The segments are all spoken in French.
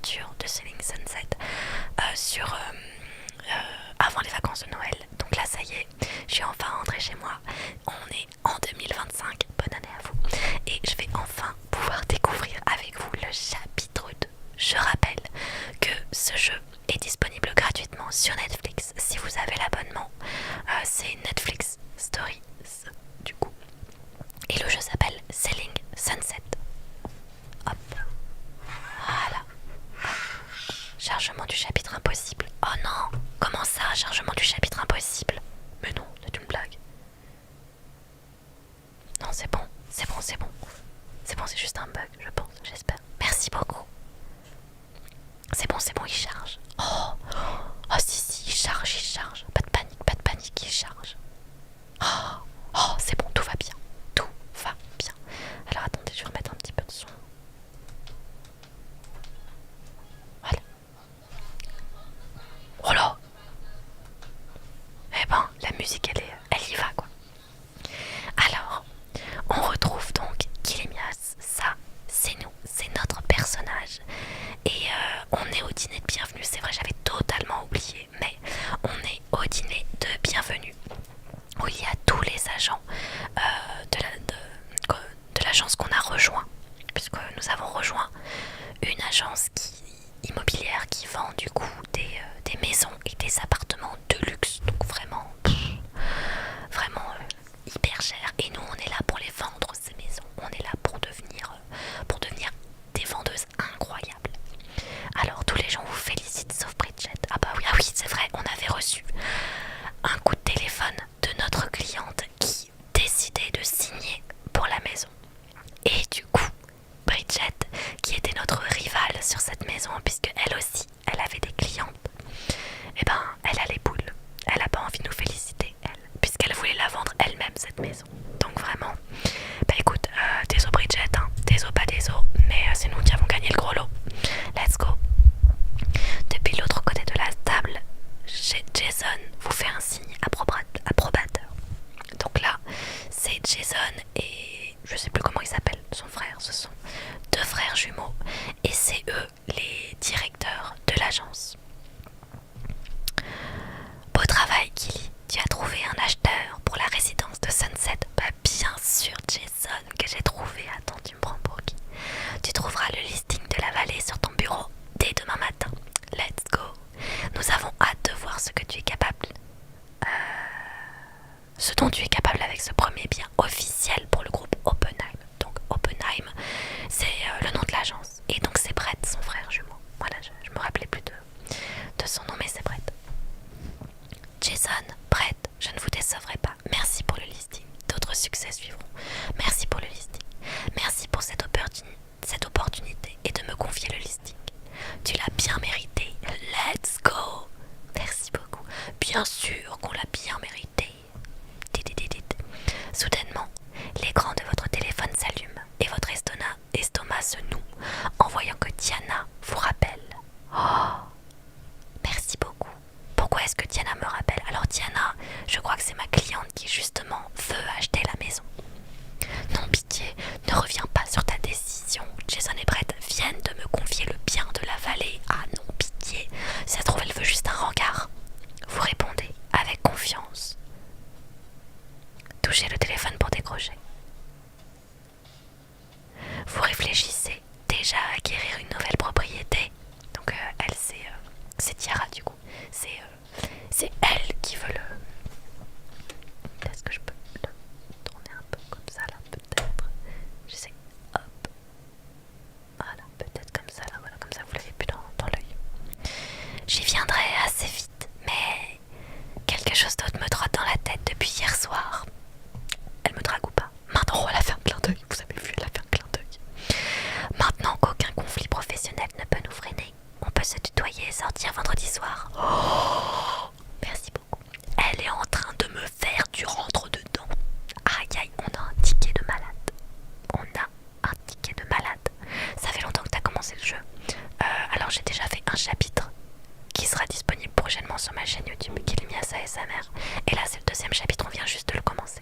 aventures de Selling Sunset avant les vacances de Noël. Donc là ça y est, je suis enfin rentrée chez moi. On est en 2025, bonne année à vous. Et je vais enfin pouvoir découvrir avec vous le chapitre 2. Je rappelle que ce jeu est disponible gratuitement sur Netflix si vous avez l'abonnement. C'est Netflix Stories du coup. Et le jeu s'appelle Selling Sunset. Hop, voilà. Chargement du chapitre impossible. Oh non, comment ça, chargement du chapitre impossible? Mais non, c'est une blague. Non, c'est bon, c'est bon, c'est bon. C'est bon, c'est juste un bug, je pense, j'espère. Merci beaucoup. C'est bon, il charge. Oh, si, il charge. Pas de panique, il charge. C'est bon, tout va bien. Tout va bien. Alors attendez, je vais remettre un petit peu de son. Voilà. Oh là. Eh ben, la musique, elle y va, quoi. Alors, on retrouve donc Kilemias. Ça, c'est nous, c'est notre personnage. Et on est au dîner de bienvenue. C'est vrai, j'avais totalement oublié, mais on est au dîner de bienvenue où il y a tous les agents de l'agence qu'on a rejoint, puisque nous avons rejoint une agence immobilière qui vend du coup des maisons et des appartements de luxe, donc vraiment hyper cher. Et nous on est là pour les vendre, ces maisons. On est là pour devenir des vendeuses incroyables. Alors tous les gens vous félicitent sauf Bridget. Ah oui, c'est vrai, on avait reçu un coup de téléphone de notre cliente qui décidait de signer pour la maison. Et du coup, Bridget, qui était notre rivale sur cette maison, puisque elle aussi, elle avait des clientes, et ben, elle a les boules. Elle a pas envie de nous féliciter, elle, puisqu'elle voulait la vendre elle-même, cette maison. Donc vraiment, bah écoute, désolé Bridget, hein, désolé pas désolé, mais c'est nous qui avons gagné le gros lot. Let's go. Depuis l'autre côté de la table, Jason vous fait un signe approbateur. Donc là, c'est Jason et je sais plus comment il s'appelle, son frère. Ce sont deux frères jumeaux et c'est eux les directeurs de l'agence. Beau travail, Killy. Tu as trouvé un acheteur pour la résidence de Sunset? Bah bien sûr, Jason, que j'ai trouvé. Attends, tu me prends pour qui? Tu trouveras le listing de la vallée sur ton bureau dès demain matin. Let's go. Nous avons hâte de voir ce que tu es capable. Ce dont tu es capable avec ce premier bien officiel pour le groupe Oppenheim. Donc Oppenheim, c'est le nom de l'agence. Et donc c'est Brett, son frère jumeau. Voilà, je me rappelais plus de son nom, mais c'est Brett. Jason, Brett, je ne vous décevrai pas. Merci pour le listing. D'autres succès suivront. Merci pour le listing. Merci pour cette opportunité et de me confier le listing. Tu l'as bien mérité. Let's go. Merci beaucoup. Bien sûr qu'on l'a bien mérité. Soudainement, l'écran de votre téléphone s'allume et votre estomac se noue en voyant que Diana vous rappelle. Oh, merci beaucoup. Pourquoi est-ce que Diana me rappelle? Alors Diana, je crois que c'est ma cliente qui justement veut acheter la maison. Non, pitié, ne reviens pas sur ta décision. Jason et Brett viennent de me confier le bien de la vallée. Ah non, pitié, si ça se trouve elle veut juste un rencard. Vous répondez avec confiance. Touchez le téléphone pour décrocher. Vous réfléchissez déjà à acquérir une nouvelle propriété. Donc elle, c'est Tiara du coup. C'est elle qui veut le... Est-ce que je peux le tourner un peu comme ça là, peut-être? J'essaie. Hop. Voilà, peut-être comme ça là. Voilà, comme ça vous l'avez plus dans l'œil. J'y viendrai assez vite, mais quelque chose d'autre me trotte dans la tête depuis hier soir. Elle me drague ou pas? Maintenant, elle a fait un clin d'œil. Vous avez vu, elle a fait un clin d'œil. Maintenant qu'aucun conflit professionnel ne peut nous freiner, on peut se tutoyer et sortir vendredi soir. Oh, merci beaucoup. Elle est en train de me faire du rentre-dedans. Aïe, on a un ticket de malade. Ça fait longtemps que tu as commencé le jeu. Alors j'ai déjà fait un chapitre qui sera disponible prochainement sur ma chaîne YouTube, Kilemias ASMR. Et là c'est le deuxième chapitre, on vient juste de le commencer.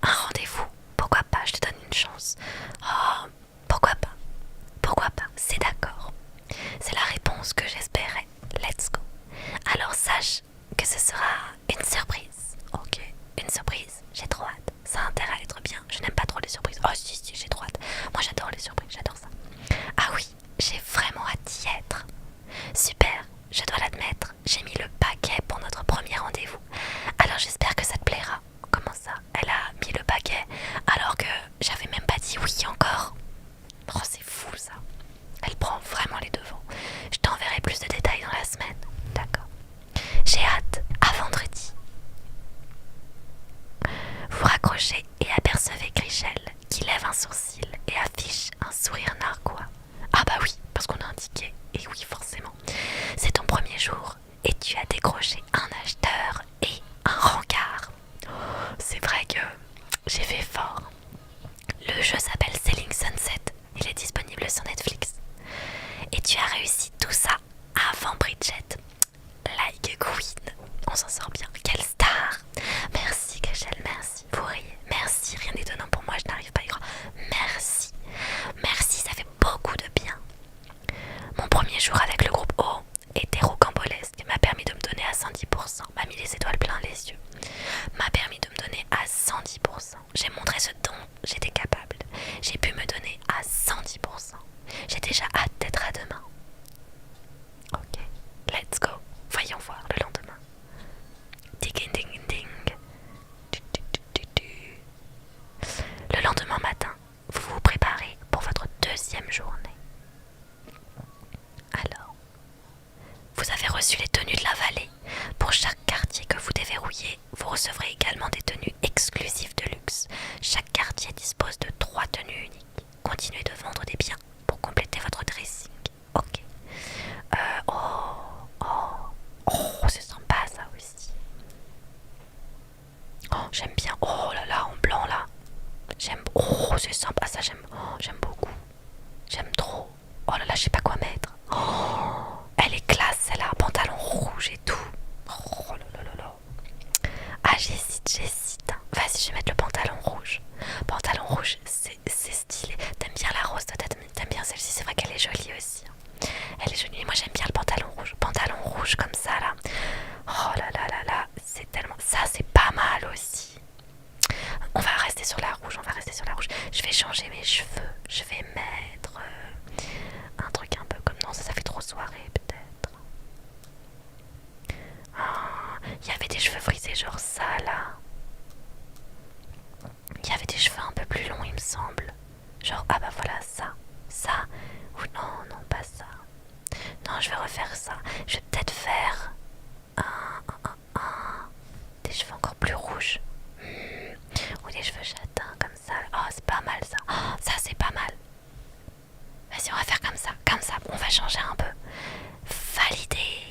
Un rendez-vous, pourquoi pas, je te donne une chance. Oh, pourquoi pas, c'est d'accord. disponible sur Netflix. Et tu as réussi tout ça avant Bridget. Like Queen, on s'en sort bien. Quelle star! Merci Cachel, merci. Vous riez. Merci, rien d'étonnant pour moi, je n'arrive pas à y croire. Merci. Merci, ça fait beaucoup de bien. Mon premier jour avec le groupe O était rocambolesque, m'a permis de me donner à 110%, m'a mis les étoiles plein les yeux, m'a permis de me donner à 110%. J'ai montré ce dont j'étais capable. J'ai pu me donner à 110%. J'ai déjà hâte d'être à demain. Ok, let's go. Voyons voir le lendemain. Ding ding ding. Le lendemain matin, vous vous préparez pour votre deuxième journée. Alors, vous avez reçu les tenues de la vallée. Pour chaque quartier que vous déverrouillez, vous recevrez également des tenues exclusives de luxe. Chaque quartier dispose de 3 tenues uniques. Continuez de vendre des biens pour compléter votre dressing. Ok. C'est sympa ça aussi. Oh, j'aime bien. Oh là là, en blanc là. J'aime. Oh, c'est sympa ça, j'aime. Oh, j'aime beaucoup. J'aime trop. Oh là là, je sais pas quoi mettre. Oh, elle est classe celle-là, pantalon rouge et tout. Oh là là là là. Ah, j'hésite. Vas-y, je vais mettre le pantalon rouge. Pantalon rouge, c'est stylé. T'aimes bien la rose, t'aimes bien celle-ci, c'est vrai qu'elle est jolie aussi. Elle est jolie, moi j'aime bien le pantalon rouge. Pantalon rouge comme ça là. Oh là là là là, c'est tellement... Ça c'est pas mal aussi. On va rester sur la rouge, Je vais changer mes cheveux. Je vais mettre un truc un peu comme... Non, ça fait trop soirée peut-être. Il y avait des cheveux frisés genre ça là. Il y avait des cheveux un peu plus longs il me semble. Genre, ah bah voilà ça. Ça. Ou non, pas ça. Non, je vais refaire ça. Je vais peut-être faire des cheveux encore plus rouges. Ou des cheveux châtains comme ça. Oh, c'est pas mal ça. Oh, ça c'est pas mal. Vas-y, on va faire comme ça. On va changer un peu. Valider.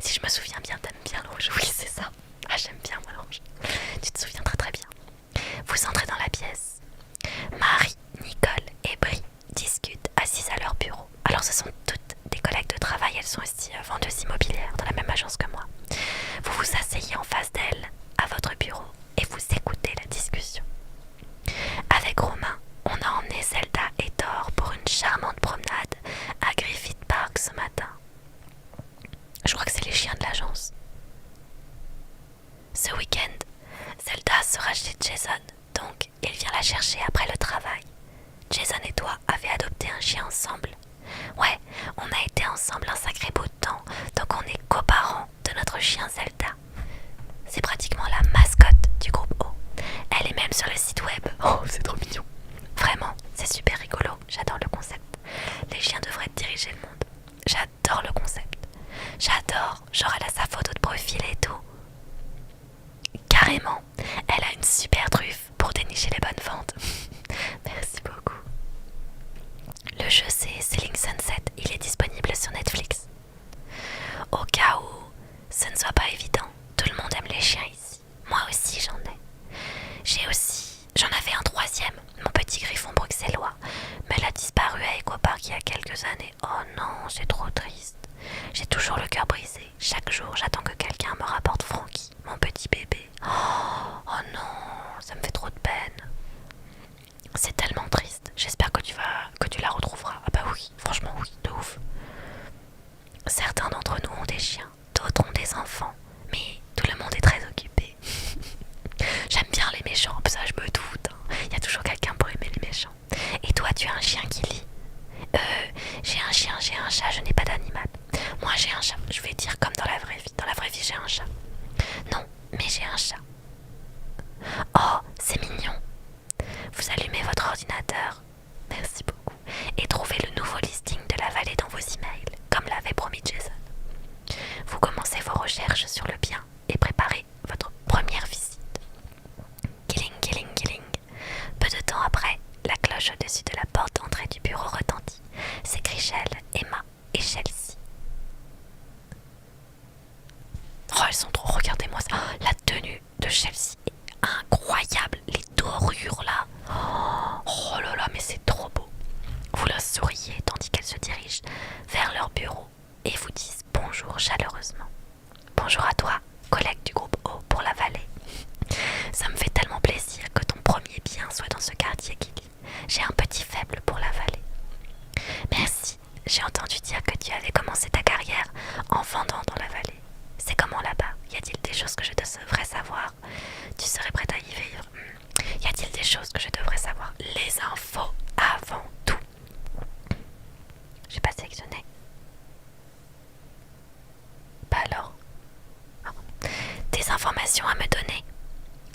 Si je me souviens bien, t'aimes bien le rouge. Oui, c'est ça. Ah, j'aime bien moi le rouge. Tu te souviens très très bien. Vous entrez dans la pièce. Marie, Nicole et Brie discutent assises à leur bureau. Alors ce sont toutes des collègues de travail, elles sont aussi vendeuses immobilières dans la même agence que moi. Vous vous asseyez en face d'elles à votre bureau et vous écoutez la discussion. Avec Romain, on a emmené Zelda et Thor pour une charmante promenade à Griffith Park ce matin. Je crois que c'est les chiens de l'agence. Ce week-end, Zelda sera chez Jason, donc il vient la chercher après le travail. Jason et toi avez adopté un chien ensemble. Ouais, on a été ensemble un sacré bout de temps, donc on est coparents de notre chien Zelda. C'est pratiquement la mascotte du groupe O. Elle est même sur le site web. Oh, c'est trop mignon. Vraiment, c'est super rigolo, j'adore le concept. Les chiens devraient diriger le monde. J'adore le concept. J'adore, genre elle a sa photo de profil et tout. Carrément, elle a une super truffe pour dénicher les bonnes ventes. Merci beaucoup. Le jeu c'est Selling Sunset, il est disponible sur Netflix. Au cas où ce ne soit pas évident, tout le monde aime les chiens ici. Moi aussi j'en ai. J'en avais un troisième, mon petit griffon bruxellois, mais elle a disparu à Ecopark il y a quelques années. Oh non, c'est trop triste. J'ai toujours le cœur brisé. Chaque jour, j'attends que quelqu'un me rapporte Frankie, mon petit bébé. Oh non, ça me fait trop de peine. C'est tellement triste. J'espère que tu la retrouveras. Ah bah oui, franchement oui, de ouf. Certains d'entre nous ont des chiens, d'autres ont des enfants, mais tout le monde est très occupé. J'aime bien les méchants, ça je me doute. Il y a toujours quelqu'un pour aimer les méchants. Et toi, tu as un chien qui lit? J'ai un chien, j'ai un chat, je n'ai pas d'animal. Moi j'ai un chat, je vais dire comme dans la vraie vie. Dans la vraie vie j'ai un chat. Non, mais j'ai un chat. Oh, c'est mignon. Vous allumez votre ordinateur. Merci beaucoup. Et trouvez le nouveau listing de la vallée dans vos emails, comme l'avait promis Jason. Vous commencez vos recherches sur le bien et préparez votre première visite. Killing, killing, killing. Peu de temps après, la cloche au-dessus de la porte d'entrée du bureau retentit. C'est Chrishell, Emma et Chelsea. Oh, elles sont trop, regardez-moi ça. Oh, la tenue de Chelsea est incroyable. Les dorures là. Oh là là, mais c'est information à me donner.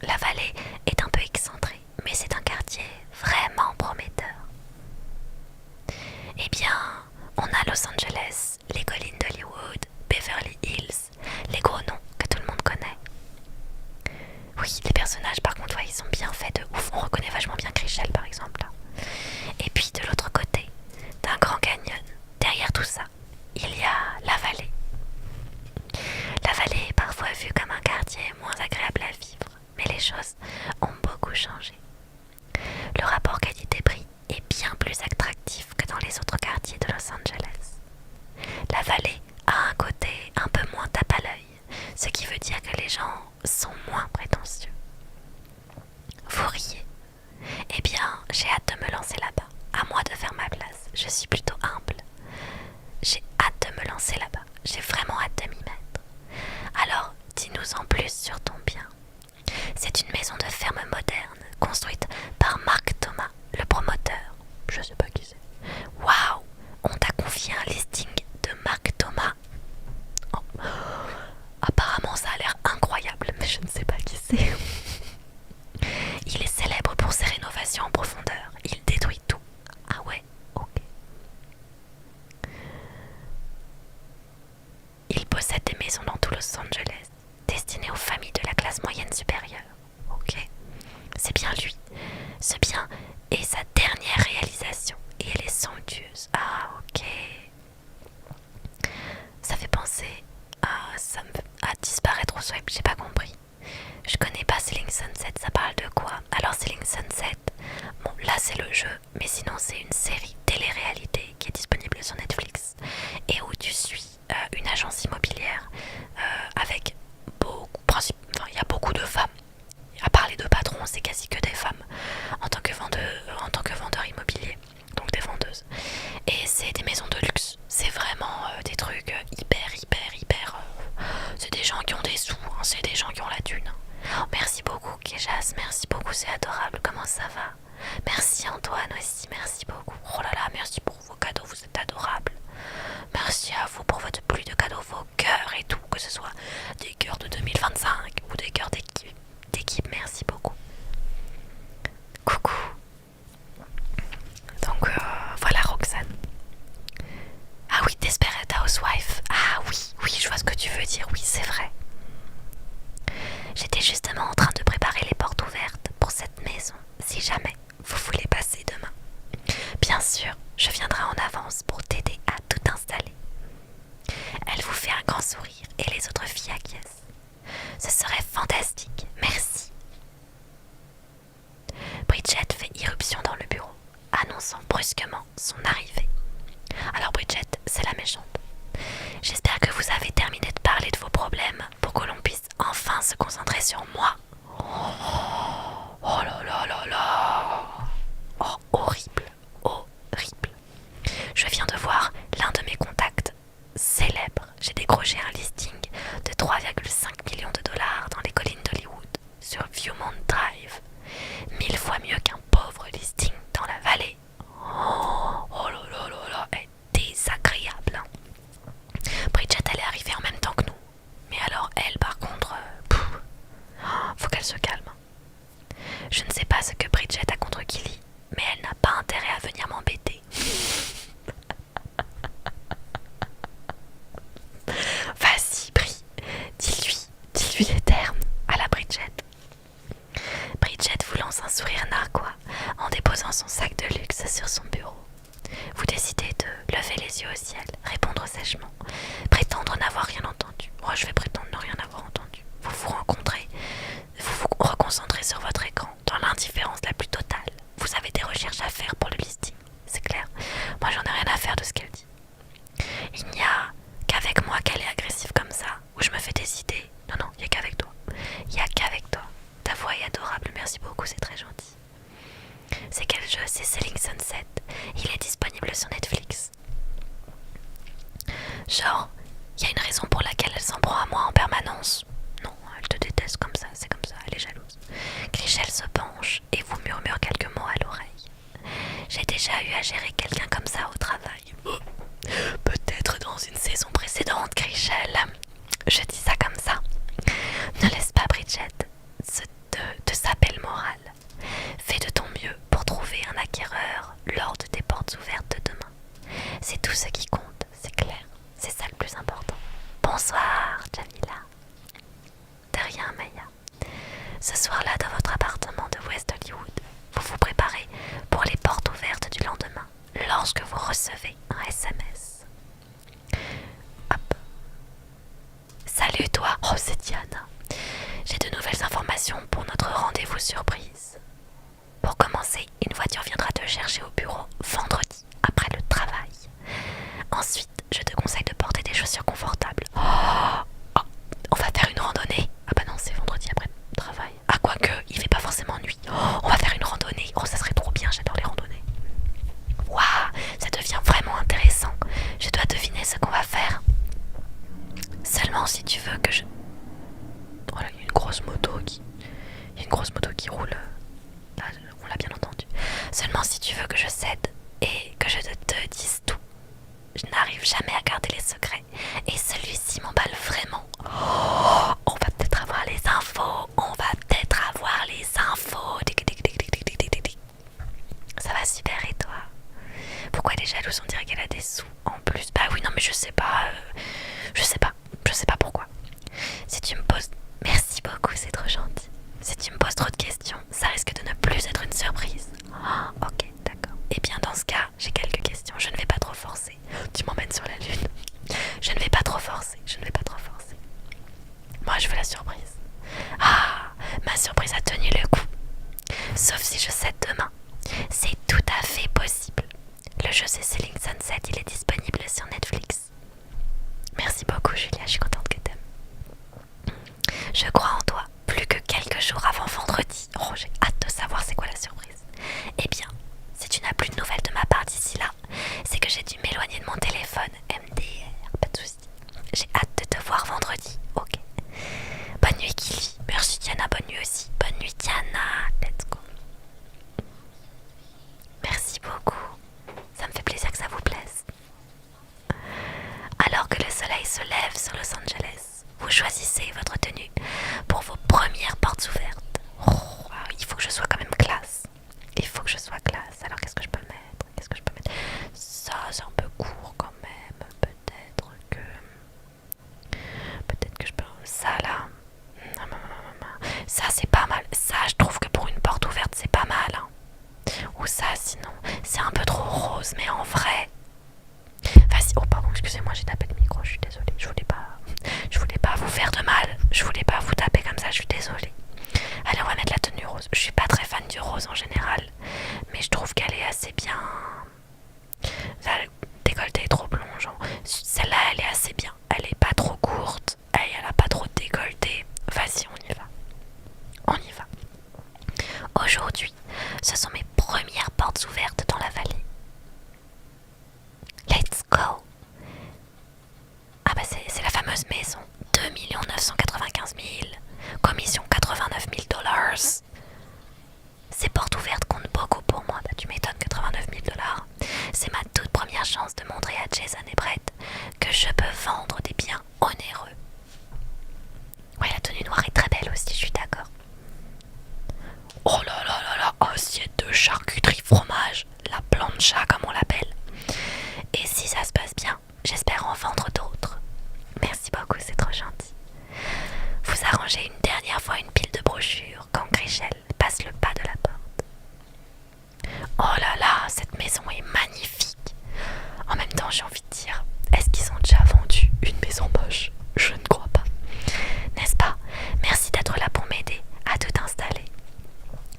La vallée est un peu excentrée, mais c'est un quartier vraiment prometteur. Eh bien, on a Los Angeles, les collines d'Hollywood, Beverly Hills, les gros noms que tout le monde connaît. Oui, les personnages par contre, ouais, ils sont bien faits de ouf. On reconnaît vachement bien Chrishell par exemple. Et puis de l'autre côté, d'un grand canyon, derrière tout ça, il y a la vallée. La vallée est parfois vue comme un quartier moins agréable à vivre, mais les choses ont beaucoup changé. Le rapport qualité-prix est bien plus attractif que dans les autres quartiers de Los Angeles. La vallée a un côté un peu moins tape à l'œil, ce qui veut dire que les gens sont moins prétentieux. Vous riez? Eh bien, j'ai hâte de me lancer là-bas. À moi de faire ma place. Je suis plutôt humble. J'ai hâte de me lancer là-bas. J'ai vraiment hâte de m'y mettre. Alors, dis-nous en plus sur ton bien. C'est une maison de ferme moderne, construite par Mark Thomas, le promoteur. Je sais pas qui c'est. Waouh! On t'a confié un listing de Mark Thomas. Oh. Apparemment, ça a l'air incroyable, mais je ne sais pas qui c'est. Il est célèbre pour ses rénovations en profondeur. Il détruit tout. Ah ouais, ok. Il possède des maisons dans tout Los Angeles, destinées aux familles de la classe moyenne supérieure. Ok. C'est bien lui. Ce bien est sa dernière réalisation et elle est somptueuse. Ah ok. Ça fait penser à disparaître au swipe, j'ai pas compris. Je connais pas Selling Sunset, ça parle de quoi? Alors Selling Sunset, bon là c'est le jeu, mais sinon c'est une série télé-réalité qui est disponible sur Netflix et où tu suis une agence immobilière avec il y a beaucoup de femmes. À part les deux patrons, c'est quasi que des femmes en tant que vendeur immobilier, donc des vendeuses. Et c'est des maisons de luxe, c'est vraiment des trucs hyper. C'est des gens qui ont des sous, hein, c'est des gens qui ont la thune. Oh, merci beaucoup Kejas, merci beaucoup, c'est adorable, comment ça va? Merci Antoine aussi, merci beaucoup. Oh là là, merci pour vos cadeaux, vous êtes adorables. Merci à vous pour votre pluie de cadeaux, vos cœurs et tout, que ce soit des cœurs de 2025 ou des cœurs d'équipe, merci beaucoup. Coucou. Donc voilà Roxane. Ah oui, Desperate Housewife. Ah oui, je vois ce que tu veux dire, oui c'est vrai. J'étais justement en train de préparer les portes ouvertes pour cette maison, si jamais vous voulez passer demain. Bien sûr, je viendrai en avance pour t'aider à tout installer. Elle vous fait un grand sourire et les autres filles acquiescent. Ce serait fantastique, merci. Bridget fait irruption dans le bureau, annonçant brusquement son arrivée. Alors Bridget, c'est la méchante. J'espère que vous avez terminé de parler de vos problèmes pour que l'on puisse enfin se concentrer sur moi. Oh là là là là. Oh, horrible. Je viens de voir l'un de mes contacts célèbres. J'ai décroché un listing de 3,5 millions de dollars dans les collines d'Hollywood sur Viewmont Drive. 1000 fois mieux qu'un pauvre listing dans la vallée. Oh là là là là, elle est désagréable. Bridget, elle est arrivée en même temps que nous. Mais alors elle, par contre, faut qu'elle se calme. Je ne sais pas ce que Bridget a contre Killy, mais elle n'a pas intérêt à venir m'embêter. Vas-y, Bri, dis-lui les termes à la Bridget. Bridget vous lance un sourire narquois en déposant son sac de luxe sur son bureau. Vous décidez de lever les yeux au ciel, répondre sèchement, prétendre n'avoir rien entendu. Moi, je vais prétendre ne rien avoir entendu. Vous vous rencontrez, vous vous reconcentrez sur votre écran dans l'indifférence la plus totale. Vous avez des recherches à faire pour le listing, c'est clair. Moi, j'en ai rien à faire de ce qu'elle dit. Il n'y a qu'avec moi qu'elle est agressive comme ça, où je me fais des idées. Non, il n'y a qu'avec toi. Il n'y a qu'avec toi. Ta voix est adorable, merci beaucoup, c'est très gentil. C'est quel jeu? C'est Selling Sunset. Il est disponible sur Netflix. Genre, il y a une raison pour laquelle elle s'en prend à moi en permanence. Non, elle te déteste comme ça, c'est comme ça, elle est jalouse. Chrishell se penche et vous murmure quelques mots à l'oreille. J'ai déjà eu à gérer quelqu'un comme ça au travail. Peut-être dans une saison précédente, Chrishell. Je dis ça comme ça. Ne laisse pas Bridget recevez un SMS. Hop. Salut toi, oh c'est Diana. J'ai de nouvelles informations pour notre rendez-vous surprise. Pour commencer, une voiture viendra te chercher au bureau vendredi après le travail. Ensuite, je te conseille de porter des chaussures confortables. Oh, on va faire une randonnée. Ah bah non, c'est vendredi après le travail. Ah quoique, il fait pas forcément nuit. On va faire une randonnée. Oh, ça serait trop bien, j'adore les randonnées. Waouh, ça devient vraiment intéressant. Je dois deviner ce qu'on va faire. Seulement si tu veux que je... Oh là, il y a une grosse moto qui... Il y a une grosse moto qui roule. Là, on l'a bien entendu. Seulement si tu veux que je cède et que je te dise tout. Je n'arrive jamais à garder les secrets. Et celui-ci m'emballe vraiment. Oh, on va peut-être avoir les infos. On va peut-être avoir les infos. Ça va super et toi? Pourquoi elle est jalouse? On dirait qu'elle a des sous en plus. Bah oui, non mais je sais pas. Je sais pas. Je sais pas pourquoi. Si tu me poses... Merci beaucoup, c'est trop gentil. Si tu me poses trop de questions, ça risque de ne plus être une surprise. Oh, ok, d'accord. Et bien dans ce cas, j'ai quelques questions. Je ne vais pas trop forcer. Tu m'emmènes sur la lune. Je ne vais pas trop forcer. Je ne vais pas trop forcer. Moi, je veux la surprise. Ah, ma surprise a tenu le coup. Sauf si je cède demain. C'est tout à fait possible. Le jeu c'est Selling Sunset, il est disponible sur Netflix. Merci beaucoup Julia, je suis contente que t'aimes. Je crois en toi, plus que quelques jours avant vendredi. Oh, j'ai hâte de savoir c'est quoi la surprise. Eh bien, si tu n'as plus de nouvelles de ma part d'ici là, c'est que j'ai dû m'éloigner de mon téléphone. MDR, pas de soucis. J'ai hâte de te voir vendredi, ok. Bonne nuit Kili. Merci Diana, bonne nuit aussi. Bonne nuit Diana, let's go. Merci beaucoup. Ça me fait plaisir que ça vous plaise. Alors que le soleil se lève sur Los Angeles, vous choisissez votre tenue pour vos premières portes ouvertes. Oh, il faut que je sois quand même classe. Il faut que je sois classe. Alors qu'est-ce que je peux mettre? Qu'est-ce que je peux mettre? Ça, c'est un peu court quand même. Peut-être que je peux... Ça là. Ça, c'est pas mal. Ça, je trouve que pour une porte ouverte, c'est pas mal. Hein. Ou ça, sinon, c'est un peu trop rose. Mais en vrai... Vas-y. Oh, pardon, excusez-moi, j'ai tapé le micro. Je suis désolée. Je voulais pas vous faire de mal. Je voulais pas vous taper comme ça. Je suis désolée. Allez, on va mettre la tenue rose. Je suis pas très fan du rose en général. Mais je trouve qu'elle est assez bien... Là, le décolleté est trop blond, genre. Celle-là, elle est assez bien. Elle est pas trop courte. Elle a pas trop de décolleté. Vas-y, on y va. On y va. Aujourd'hui, ce sont mes premières portes ouvertes dans la vallée. Let's go. Ah bah c'est la fameuse maison. 2 995 000. Commission 89 000 $. Ces portes ouvertes comptent beaucoup pour moi. Bah tu m'étonnes, 89 000 $. C'est ma toute première chance de montrer à Jason et Brett que je peux vendre des biens onéreux. Ouais, la tenue noire est très belle aussi, je suis d'accord. Oh là là là là, assiette de charcuterie fromage, la plancha comme on l'appelle. Et si ça se passe bien, j'espère en vendre d'autres. Merci beaucoup, c'est trop gentil. Vous arrangez une dernière fois une pile de brochures quand Grichel passe le pas de la porte. Oh là là, cette maison est magnifique. En même temps, j'ai envie de dire, est-ce qu'ils ont déjà vendu une maison moche? Je ne crois pas. N'est-ce pas? Merci d'être là pour m'aider à tout installer.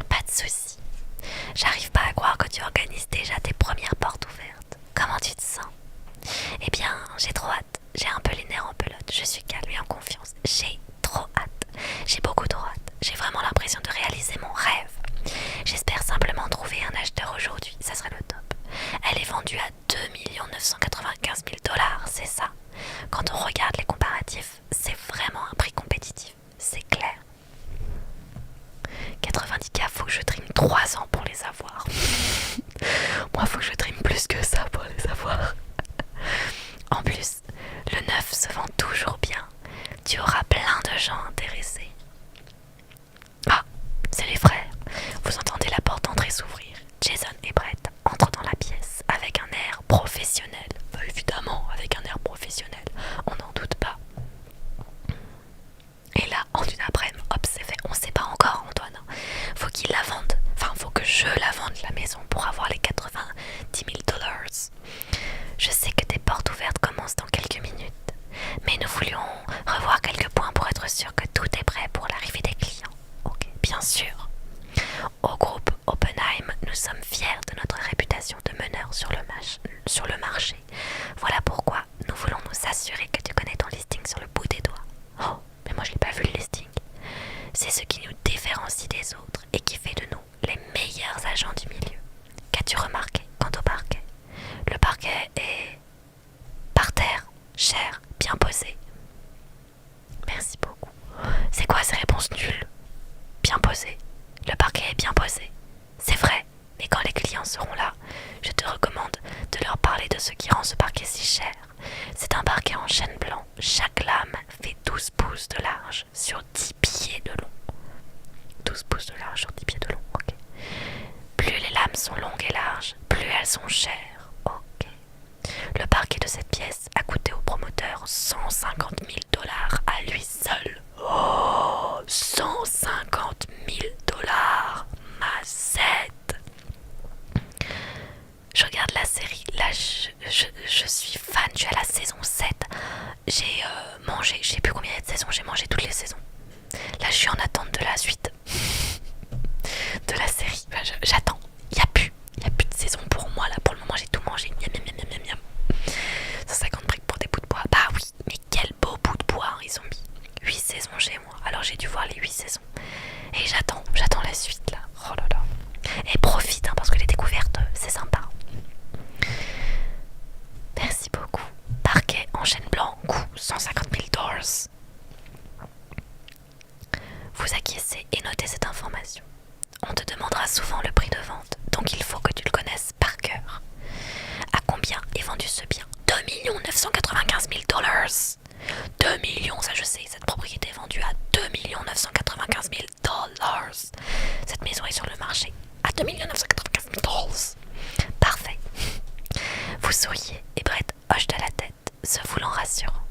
Pas de soucis. J'arrive pas à croire que tu organises déjà tes premières portes ouvertes. Comment tu te sens? Eh bien, j'ai trop hâte. J'ai un peu les nerfs en pelote. Je suis calme et en confiance. J'ai trop hâte. J'ai beaucoup trop hâte. J'ai vraiment l'impression de réaliser mon rêve. J'espère simplement trouver un acheteur aujourd'hui. Ça serait le top. Elle est vendue à 2 995 000 $. C'est ça. Quand on regarde les comparatifs, c'est vraiment un prix compétitif. C'est clair. 90K, faut que je trime 3 ans pour les avoir. Moi, faut que je trime plus que ça pour les avoir. En plus, le neuf se vend toujours bien. Tu auras plein de gens intéressés. Ah, c'est les frères. Vous entendez la porte d'entrée s'ouvrir. Jason et Brett entrent dans la pièce avec un air professionnel. Bah, évidemment, avec un air professionnel. On n'en doute pas. Et là, en une après-midi, hop, c'est fait. On sait pas encore, Antoine. Faut qu'il la vende. Enfin, faut que je la vende, la maison, pour avoir les 90 000 $. sur le marché. Voilà pourquoi nous voulons nous assurer que tu connais ton listing sur le bout des doigts. Oh, mais moi je n'ai pas vu le listing. C'est ce qui nous différencie des autres et qui fait de nous les meilleurs agents du milieu. Qu'as-tu remarqué quant au parquet? Le parquet est par terre, cher, bien posé. Merci beaucoup. C'est quoi ces réponses nulles? Bien posé. Le parquet est bien posé. C'est vrai, mais quand les clients seront là, je te recommande de leur parler de ce qui rend ce parquet si cher. C'est un parquet en chêne blanc. Chaque lame fait 12 pouces de large sur 10 pieds de long. 12 pouces de large sur 10 pieds de long, ok. Plus les lames sont longues et larges, plus elles sont chères, ok. Le parquet de cette pièce a coûté au promoteur 150 000 $ à lui seul. Oh, 150 000 $, ma zette. Je regarde la série, là je suis fan, je suis à la saison 7. J'ai mangé, je sais plus combien il y a de saisons, j'ai mangé toutes les saisons. Là je suis en attente de la suite de la série. J'attends, il n'y a plus de saison pour moi là, pour le moment j'ai tout mangé. Miam, miam, miam, miam, miam. 150 briques pour des bouts de bois, bah oui, mais quel beau bout de bois hein, ils ont mis. 8 saisons chez moi, alors j'ai dû voir les 8 saisons. Et j'attends la suite là, oh là là. Et profite hein, parce que les découvertes c'est sympa. Merci beaucoup. Parquet en chêne blanc, coût 150 000 $. Vous acquiescez et notez cette information. On te demandera souvent le prix de vente, donc il faut que tu le connaisses par cœur. À combien est vendu ce bien? 2 995 000 $. 2 millions, ça je sais, cette propriété est vendue à 2 995 000 $. Cette maison est sur le marché à 2 995 000 $. Parfait. Vous souriez et Brett hoche de la tête, se voulant rassurant.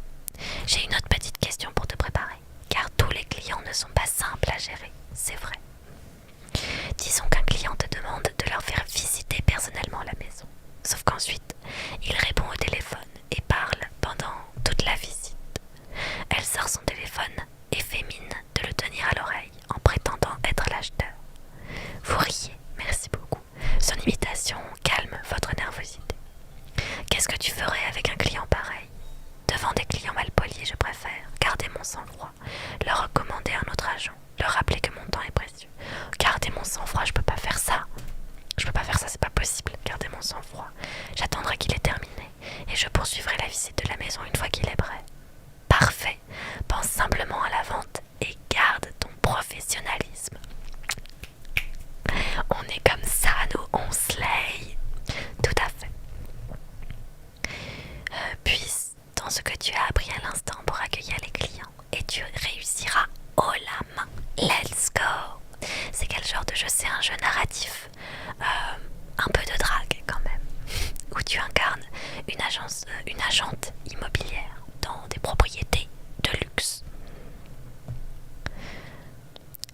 J'ai une autre petite question pour te préparer, car tous les clients ne sont pas simples à gérer, c'est vrai. Disons qu'un client te demande de leur faire visiter personnellement la maison. Sauf qu'ensuite, il répond au téléphone et parle pendant toute la visite. Elle sort son téléphone et fait mine de le tenir à l'oreille en prétendant être l'acheteur. Vous riez, merci beaucoup. Son imitation calme votre nervosité. Qu'est-ce que tu ferais avec un client pareil? Devant des clients mal polis, je préfère garder mon sang-froid, leur recommander un autre agent, leur rappeler que mon temps est précieux. Garder mon sang-froid, je peux pas faire ça. Je peux pas faire ça, c'est pas possible. Garder mon sang-froid. J'attendrai qu'il est terminé et je poursuivrai la visite de la maison une fois qu'il est prêt. Parfait. Pense simplement à la vente et garde ton professionnalisme. On est comme ça, nous, on slay. Tout à fait. Puisse dans ce que tu as appris à l'instant pour accueillir les clients et tu réussiras haut la main. Let's go. C'est quel genre de jeu? C'est un jeu narratif, un peu de drague quand même, où tu incarnes une agente immobilière dans des propriétés de luxe.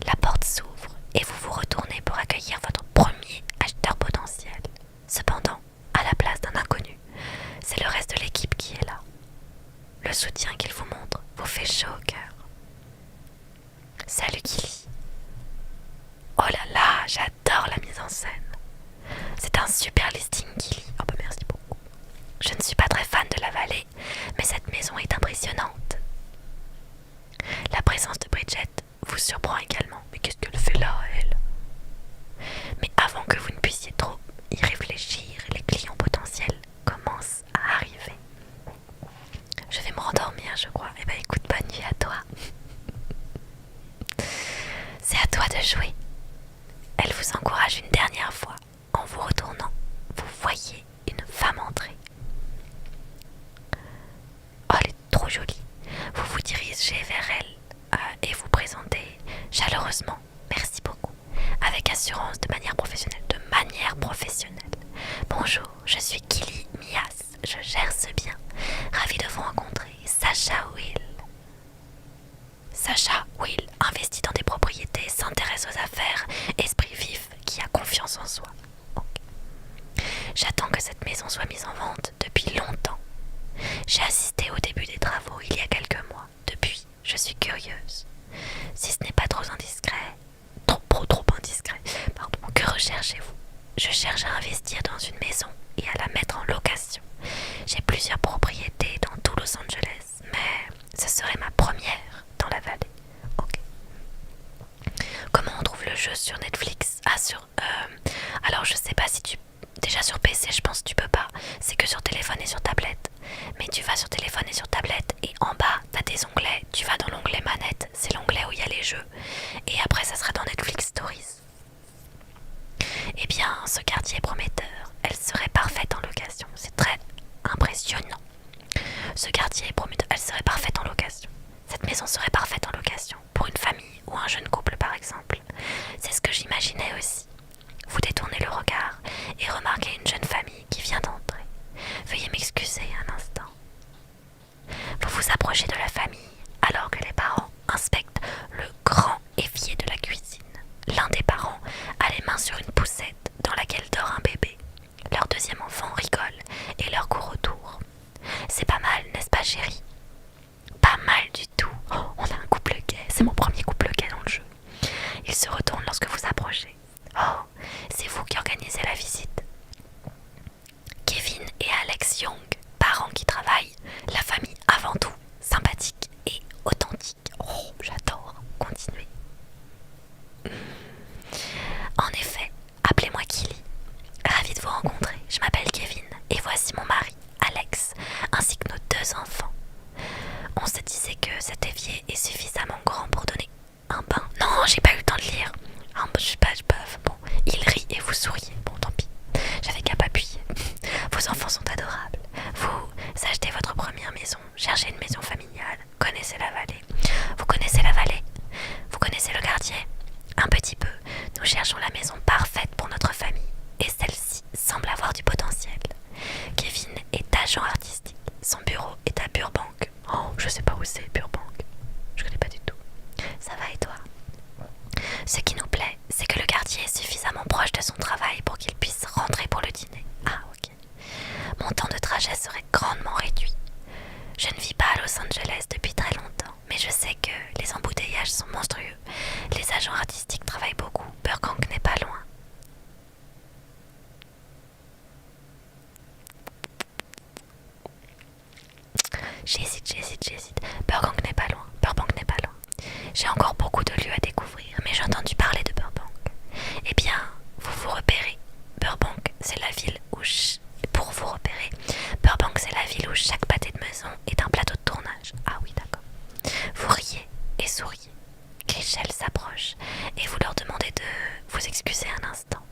La porte s'ouvre et vous vous retournez pour accueillir votre premier acheteur potentiel. Cependant, à la place d'un inconnu, c'est le reste de l'équipe qui est là. Le soutien qu'il vous montre vous fait chaud au cœur. Salut Kili. Oh là là, j'adore la mise en scène. C'est un super listing Kili. Oh bah merci beaucoup. Je ne suis pas très fan de la vallée, mais cette maison est impressionnante. La présence de Bridget vous surprend également. Mais qu'est-ce qu'elle fait là, elle? Mais avant que vous ne puissiez trop y réfléchir, les clients potentiels commencent à arriver. Je vais me rendormir, je crois. Eh ben écoute, bonne nuit à toi. C'est à toi de jouer. Elle vous encourage une dernière fois. En vous retournant, vous voyez une femme entrer. Oh, elle est trop jolie. Vous vous dirigez vers elle et vous présentez chaleureusement. Merci beaucoup. Avec assurance, de manière professionnelle. Bonjour, je suis Kili Mias. Je gère ce bien. Ravie de vous rencontrer. Sacha Will. Sacha Will investit dans des propriétés, s'intéresse aux affaires, esprit vif, qui a confiance en soi. Okay. J'attends que cette maison soit mise en vente depuis longtemps. J'ai assisté au début des travaux il y a quelques mois. Depuis, je suis curieuse. Si ce n'est pas trop indiscret, trop indiscret, pardon, que recherchez-vous? Je cherche à investir dans une maison et à la mettre en location. J'ai plusieurs propriétés dans tout Los Angeles, mais ce serait ma première dans la vallée. Ok. Comment on trouve le jeu sur Netflix? Alors je sais pas si tu... Déjà sur PC je pense que tu peux pas. C'est que sur téléphone et sur tablette. Mais tu vas sur téléphone et sur tablette et en bas t'as des onglets. Tu vas dans l'onglet manette, c'est l'onglet où il y a les jeux. Et après ça sera dans Netflix Stories. Eh bien ce quartier est prometteur. Elle serait parfaite en location. C'est très impressionnant. Ce quartier est prometteur. Elle serait parfaite en location. Cette maison serait parfaite en location. Pour une famille ou un jeune couple par exemple. C'est ce que j'imaginais aussi. Vous détournez le regard et remarquez une jeune famille qui vient d'entrer. Veuillez m'excuser un instant. Vous vous approchez de la famille alors que les parents inspectent le grand évier de la cuisine. L'un des parents a les mains sur une poussette dans laquelle dort un bébé. Leur deuxième enfant rigole et leur court autour. C'est pas mal, n'est-ce pas chérie? Pas mal du tout. Oh, on a un couple gay. C'est mon premier couple gay dans le jeu. Il se retourne lorsque vous approchez. Oh, c'est vous qui organisez la visite. Kevin et Alex Young, parents qui travaillent, la famille avant tout, sympathique et authentique. Oh, j'adore. Continuez. En effet, appelez-moi Killy. Ravie de vous rencontrer. Je m'appelle Kevin et voici mon mari, Alex, ainsi que nos 2 enfants. On se disait que cet évier est suffisamment grand pour donner un bain. Non, j'ai pas eu le temps de lire. Je sais pas. Bon, il rit et vous souriez. Bon, tant pis. J'avais qu'à pas appuyer. Vos enfants sont adorables. Vous achetez votre première maison, cherchez une maison familiale, connaissez la vallée. Vous connaissez la vallée? Vous connaissez le quartier? Un petit peu. Nous cherchons la maison parfaite pour notre famille. Et celle-ci semble avoir du potentiel. Kevin est agent artistique. Son bureau est à Burbank. Oh, je sais pas où c'est, Burbank. Je connais pas du tout. Ça va et toi? Ce qui nous plaît, c'est que le quartier est suffisamment proche de son travail pour qu'il puisse rentrer pour le dîner. Ah, ok. Mon temps de trajet serait grandement réduit. Je ne vis pas à Los Angeles depuis très longtemps, mais je sais que les embouteillages sont monstrueux. Les agents artistiques travaillent beaucoup. Burbank n'est pas loin. J'hésite. Burbank n'est pas loin. J'ai encore beaucoup de lieux à découvrir, mais j'ai entendu parler de Burbank. Eh bien, vous repérez. Burbank, c'est la ville où... Pour vous repérer, Burbank, c'est la ville où chaque pâté de maison est un plateau de tournage. Ah oui, d'accord. Vous riez et souriez. Chrishell s'approche et vous leur demandez de vous excuser un instant.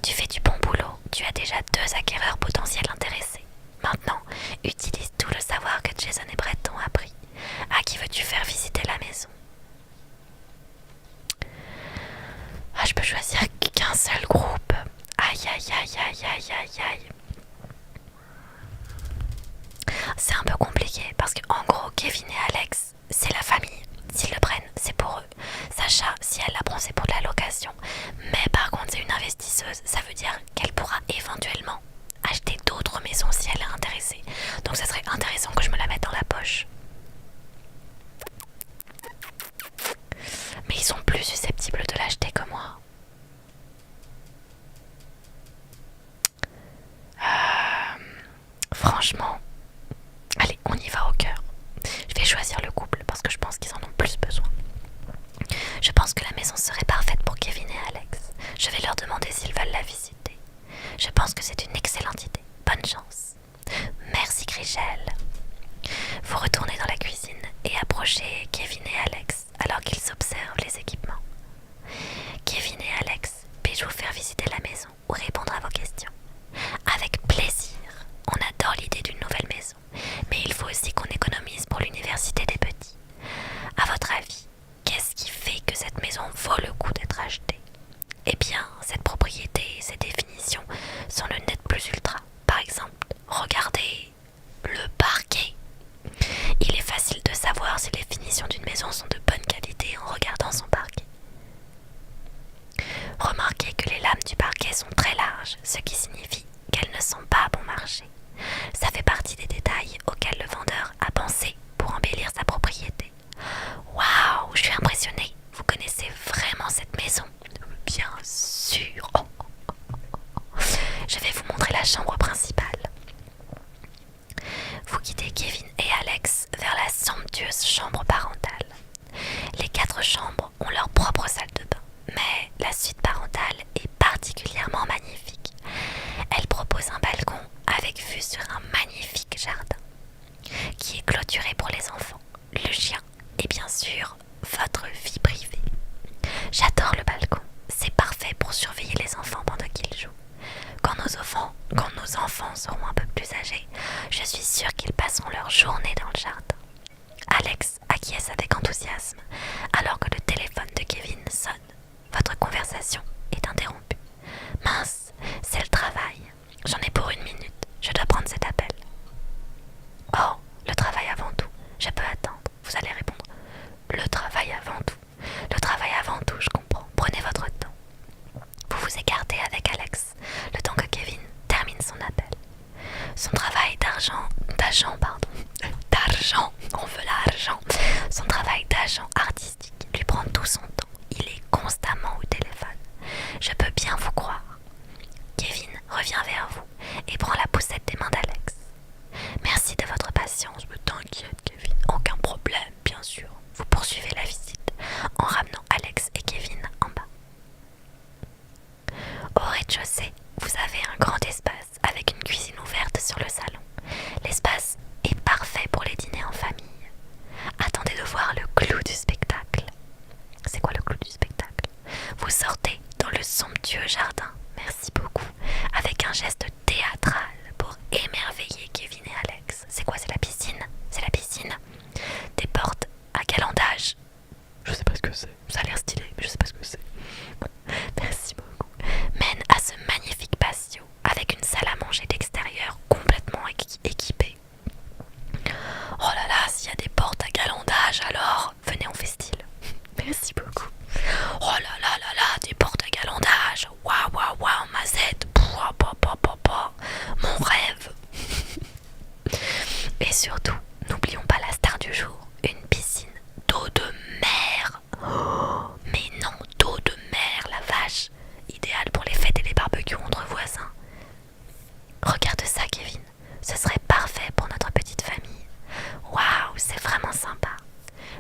Tu fais du bon boulot. Tu as déjà 2 acquéreurs potentiels intéressés. Maintenant, utilise tout le savoir que Jason et Brett t'ont appris. À qui veux-tu faire visiter la maison? Ah, je peux choisir qu'un seul groupe. Aïe. C'est un peu compliqué parce que en gros, Kevin et Alex, c'est la famille. S'ils le prennent, c'est pour eux. Sacha, si elle l'apprend, c'est pour de la location. Mais par contre, c'est une investisseuse. Ça veut dire qu'elle pourra éventuellement acheter d'autres maisons si elle est intéressée. Donc ça serait intéressant que je me la mette dans la poche. Mais ils sont plus susceptibles de l'acheter que moi. Franchement, allez, on y va au cœur. Je vais choisir le couple parce que je pense qu'ils en ont plus besoin. Je pense que la maison serait parfaite pour Kevin et Alex. Je vais leur demander s'ils veulent la visiter. Je pense que c'est une excellente idée. Bonne chance. Merci Chrishell. Vous retournez dans la cuisine et approchez Kevin et Alex alors qu'ils observent les équipements. Kevin et Alex, puis-je vous faire visiter la maison ou répondre à vos questions? Avec plaisir. On adore l'idée d'une nouvelle maison, mais il faut aussi qu'on économise pour l'université des petits. À votre avis, qu'est-ce qui fait que cette maison vaut le coup d'être achetée? Eh bien, cette propriété et ses définitions sont le net plus ultra. Par exemple, regardez le parquet. Il est facile de savoir si les finitions d'une maison sont de bonne qualité en regardant son parquet. Remarquez que les lames du parquet sont très larges, ce qui signifie la chambre principale. Vous guidez Kevin et Alex vers la somptueuse chambre parentale. Les 4 chambres ont leur propre salle de bain, mais la suite parentale est particulièrement magnifique. Elle propose un balcon avec vue sur un magnifique jardin qui est clôturé pour les enfants, le chien et bien sûr votre vie privée. J'adore le balcon, c'est parfait pour surveiller les enfants pendant qu'ils jouent. Quand nos enfants seront un peu plus âgés, je suis sûre qu'ils passeront leur journée dans le jardin. Alex acquiesce avec enthousiasme alors que le téléphone de Kevin sonne. Votre conversation est interrompue. Mince, c'est le travail. J'en ai pour 1 minute. Je dois prendre cet appel. Oh, le travail avant tout. Je peux attendre. Vous allez répondre. Le travail avant tout. Le travail avant tout, je comprends. Prenez votre temps. Vous vous écartez avec Alex, le temps que Kevin termine son appel. Son travail d'argent, on veut l'argent. Son travail d'agent artistique lui prend tout son temps. Il est constamment au téléphone. Je peux bien vous croire. Kevin revient vers vous et prend la poussette des mains d'Alex. Merci de votre patience, mais t'inquiète Kevin, aucun problème, bien sûr. Vous poursuivez la visite en ramenant Alex et Kevin en bas. Au rez-de-chaussée, vous avez un grand espace avec une cuisine ouverte sur le salon. L'espace est parfait pour les dîners en famille. Attendez de voir le clou du spectacle. C'est quoi le clou du spectacle? Vous sortez dans le somptueux jardin, merci beaucoup, avec un geste théâtral pour émerveiller Kevin et Alex. C'est quoi, c'est la piscine? C'est la piscine. Des portes à galandage. Je sais pas ce que c'est. Ça a l'air stylé, mais je sais pas ce que c'est. Merci beaucoup. Mène à ce magnifique patio avec une salle à manger d'extérieur complètement équipée. Oh là là, s'il y a des portes à galandage, alors venez, on fait style. Merci beaucoup. Oh là là là là, des portes à galandage. Waouh waouh waouh, ma Z. Mon rêve. Et surtout, n'oublions pas la star du jour, une piscine d'eau de mer. Oh, mais non, d'eau de mer, la vache. Idéal pour les fêtes et les barbecues entre voisins. Regarde ça, Kevin. Ce serait parfait pour notre petite famille. Waouh, c'est vraiment sympa.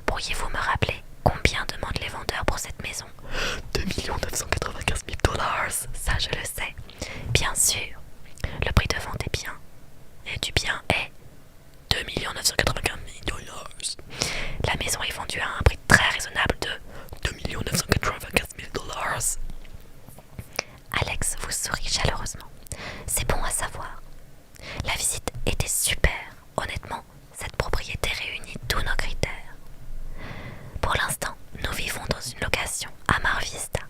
Pourriez-vous me rappeler combien demandent les vendeurs pour cette maison? 2 995 000 $. Ça, je le sais. Bien sûr. Le prix de vente est bien. Et du bien est 2 995 000 $. La maison est vendue à un prix très raisonnable de 2 995 000 $. Alex vous sourit chaleureusement. C'est bon à savoir. La visite était super. Honnêtement, cette propriété réunit tous nos critères. Pour l'instant, nous vivons dans une location à Mar Vista.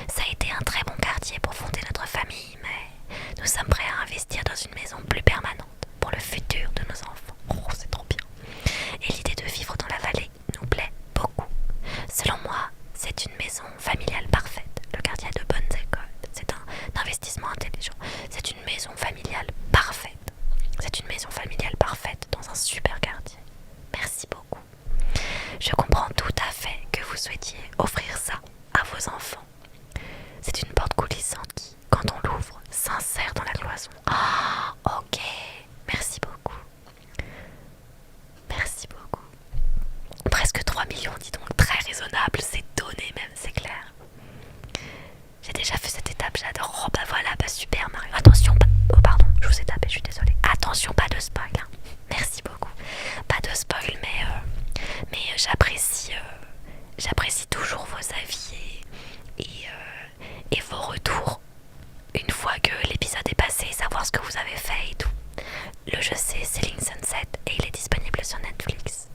Ça a été un très bon quartier pour fonder notre famille, mais nous sommes prêts à investir dans une maison plus permanente pour le futur de nos enfants. Oh, c'est trop bien. Et l'idée de vivre dans la vallée nous plaît beaucoup. Selon moi, c'est une maison familiale parfaite. Le quartier a de bonnes écoles. C'est un investissement intelligent. C'est une maison familiale parfaite. C'est une maison familiale parfaite dans un super quartier. Merci beaucoup. Je comprends tout à fait que vous souhaitiez offrir ça à vos enfants. C'est une porte coulissante qui, quand on l'ouvre, s'insère dans la cloison. Ah, ok. Merci beaucoup. Merci beaucoup. Presque 3 millions, dis donc, très raisonnable. C'est donné même, c'est clair. J'ai déjà fait cette étape, j'adore. Oh bah voilà, bah super Mario. Attention, oh pardon, je vous ai tapé, je suis désolée. Attention, pas de spoil. Hein. Merci beaucoup. Pas de spoil, mais j'apprécie toujours vos avis et vos retours. Une fois que l'épisode est passé, savoir ce que vous avez fait et tout. Le jeu c'est Selling Sunset et il est disponible sur Netflix.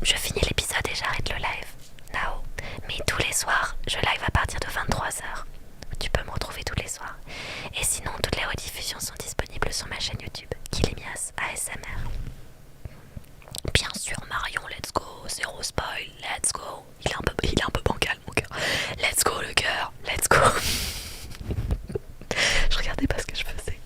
Je finis l'épisode et j'arrête le live. Now. Mais tous les soirs, je live à partir de 23h. Tu peux me retrouver tous les soirs. Et sinon, toutes les rediffusions sont disponibles sur ma chaîne YouTube, Kilemias ASMR. Bien sûr, Marion, let's go. Zéro spoil, let's go. Il est un peu bancal, mon cœur. Let's go, le cœur, let's go. Je regardais pas ce que je faisais.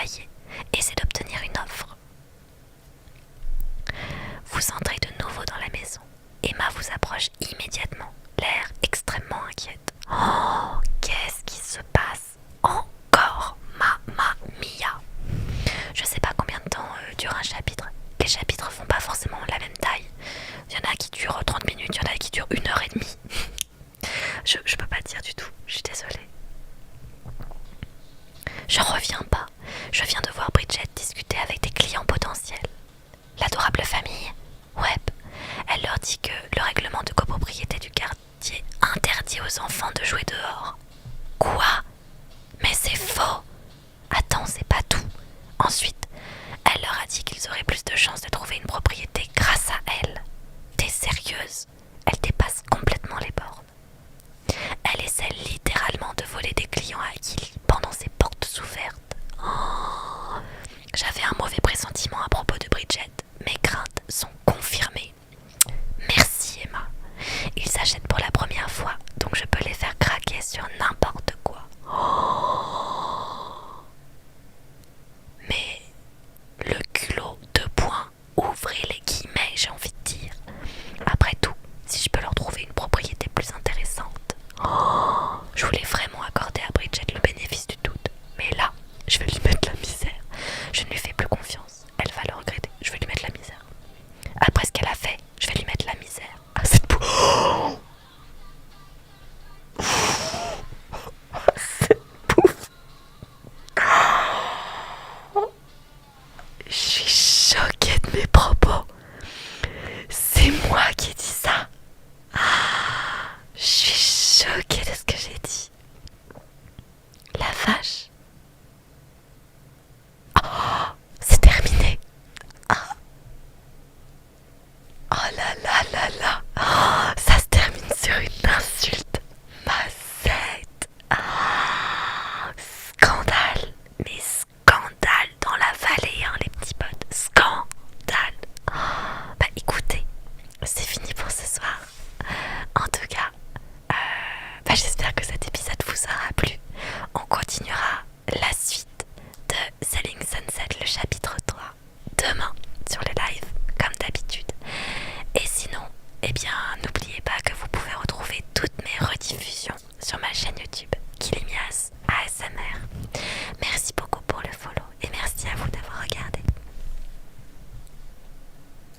travailler et c'est d'obtenir une offre. Vous entrez de nouveau dans la maison. Emma vous approche immédiatement, l'air extrêmement inquiète. Oh, qu'est-ce qui se passe? Encore Mamma Mia! Je sais pas combien de temps dure un chapitre. Les chapitres font pas forcément la même taille. Il y en a qui durent 30 minutes, il y en a qui durent 1 heure et demie. Je peux pas dire du tout, je suis désolée. Je reviens pas. Je viens de voir Bridget discuter avec des clients potentiels. L'adorable famille Webb. Elle leur dit que le règlement de copropriété du quartier interdit aux enfants de jouer dehors. Quoi? Mais c'est faux! Attends, c'est pas tout. Ensuite, elle leur a dit qu'ils auraient plus de chances de trouver une propriété grâce à elle. T'es sérieuse? Elle dépasse complètement les bornes. Elle essaie littéralement de voler des clients à Gilly pendant ses portes ouvertes. Oh, j'avais un mauvais pressentiment à propos de Bridget. Mes craintes sont confirmées. Merci Emma. Ils s'achètent pour la première fois, donc je peux les faire craquer sur n'importe quoi. Oh. Mais le culot, 2 points, ouvrez les guillemets, j'ai envie de dire. Après tout, si je peux leur trouver une propriété plus intéressante. Oh, je voulais vraiment accorder à Bridget le bénéfice du doute. Mais là, je vais lui mettre la misère. Je ne lui fais plus confiance.